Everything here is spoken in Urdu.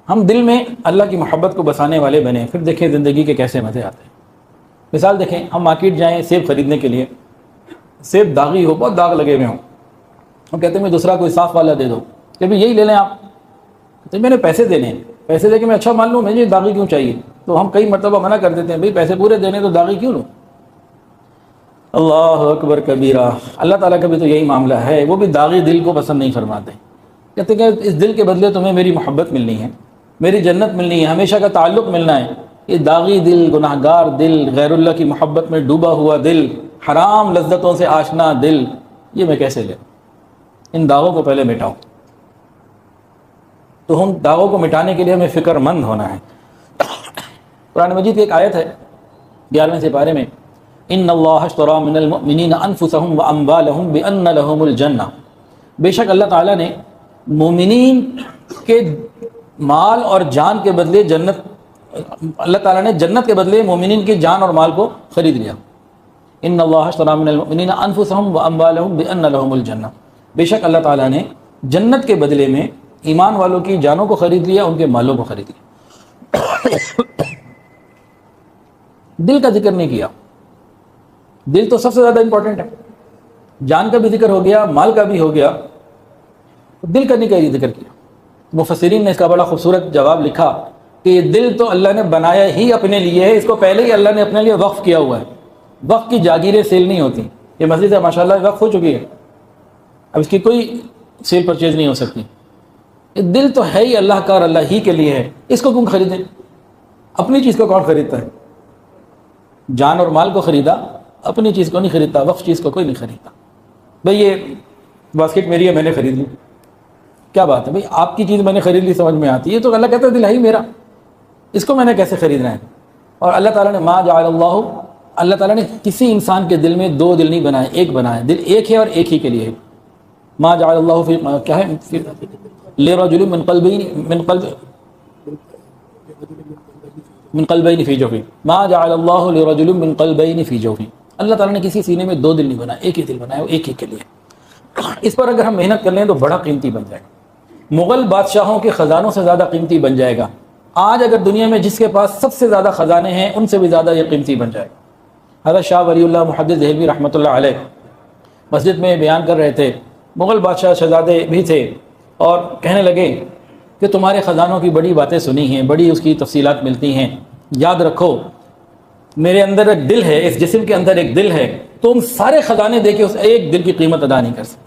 ہم دل میں اللہ کی محبت کو بسانے والے بنیں، پھر دیکھیں زندگی کے کیسے مزے آتے ہیں۔ مثال دیکھیں، ہم مارکیٹ جائیں سیب خریدنے کے لیے، سیب داغی ہو، بہت داغ لگے ہوئے ہوں، ہم کہتے ہیں میں دوسرا کوئی صاف والا دے دو کہ بھائی یہی لے لیں آپ، تو میں نے پیسے دینے ہیں، پیسے دے کے میں اچھا مان لوں، مجھے داغی کیوں چاہیے؟ تو ہم کئی مرتبہ منع کر دیتے ہیں، بھائی پیسے پورے دینے تو داغی کیوں لوں؟ اللہ اکبر کبیرہ۔ اللہ تعالیٰ کا بھی تو یہی معاملہ ہے، وہ بھی داغی دل کو پسند نہیں فرماتے، کہتے ہیں کہ اس دل کے بدلے تمہیں میری محبت ملنی ہے، میری جنت ملنی ہے، ہمیشہ کا تعلق ملنا ہے۔ یہ داغی دل، گناہ گار دل، غیر اللہ کی محبت میں ڈوبا ہوا دل، حرام لذتوں سے آشنا دل، یہ میں کیسے لوں؟ ان داغوں کو پہلے مٹاؤ۔ تو ہم داغوں کو مٹانے کے لیے ہمیں فکر مند ہونا ہے۔ قرآن مجید کی ایک آیت ہے 11ویں سپارے میں، ان اللہ اشتری من المؤمنین انفسهم واموالهم بان لهم الجنہ، بے شک اللہ تعالیٰ نے مومنین کے مال اور جان کے بدلے جنت، اللہ تعالیٰ نے جنت کے بدلے مومنین کی جان اور مال کو خرید لیا۔ ان اللہ اشتری من المؤمنین انفسهم واموالهم بان لهم الجنہ، بے شک اللہ تعالیٰ نے جنت کے بدلے میں ایمان والوں کی جانوں کو خرید لیا، ان کے مالوں کو خرید لیا۔ دل کا ذکر نہیں کیا، دل تو سب سے زیادہ امپورٹنٹ ہے، جان کا بھی ذکر ہو گیا، مال کا بھی ہو گیا، دل کا نہیں کہیں ذکر کیا۔ مفسرین نے اس کا بڑا خوبصورت جواب لکھا کہ یہ دل تو اللہ نے بنایا ہی اپنے لیے ہے، اس کو پہلے ہی اللہ نے اپنے لیے وقف کیا ہوا ہے۔ وقف کی جاگیریں سیل نہیں ہوتی، یہ مسجد ہے ماشاءاللہ وقف ہو چکی ہے، اب اس کی کوئی سیل پرچیز نہیں ہو سکتی۔ یہ دل تو ہے ہی اللہ کا اور اللہ ہی کے لیے ہے، اس کو کیوں خریدیں؟ اپنی چیز کو کون خریدتا ہے؟ جان اور مال کو خریدا، اپنی چیز کو نہیں خریدتا، وقف چیز کو کوئی نہیں خریدتا۔ بھئی یہ باسکٹ میری ہے، میں نے خرید لی، کیا بات ہے بھئی؟ آپ کی چیز میں نے خرید لی، سمجھ میں آتی ہے، یہ تو اللہ کہتا ہے دل ہے ہی میرا، اس کو میں نے کیسے خریدنا ہے؟ اور اللہ تعالیٰ نے ما جعل اللہ تعالیٰ نے کسی انسان کے دل میں دو دل نہیں بنائے، ایک بنایا، دل ایک ہے اور ایک ہی کے لیے ہے۔ ما جعل اللہ فی کیا ہے لرجل من قلبین فی جوفہ، ما جعل اللہ لرجل من قلبین فی جوفہ، اللہ تعالیٰ نے کسی سینے میں دو دل نہیں بنایا، ایک ہی دل بنایا، وہ ایک ہی کے لیے۔ اس پر اگر ہم محنت کر لیں تو بڑا قیمتی بن جائے گا، مغل بادشاہوں کے خزانوں سے زیادہ قیمتی بن جائے گا۔ آج اگر دنیا میں جس کے پاس سب سے زیادہ خزانے ہیں ان سے بھی زیادہ یہ قیمتی بن جائے گا۔ حضرت شاہ ولی اللہ محدث دہلوی رحمۃ اللہ علیہ مسجد میں بیان کر رہے تھے، مغل بادشاہ شہزادے بھی تھے، اور کہنے لگے کہ تمہارے خزانوں کی بڑی باتیں سنی ہیں، بڑی اس کی تفصیلات ملتی ہیں، یاد رکھو میرے اندر ایک دل ہے، اس جسم کے اندر ایک دل ہے، تم سارے خزانے دے کے اس ایک دل کی قیمت ادا نہیں کر سکتے۔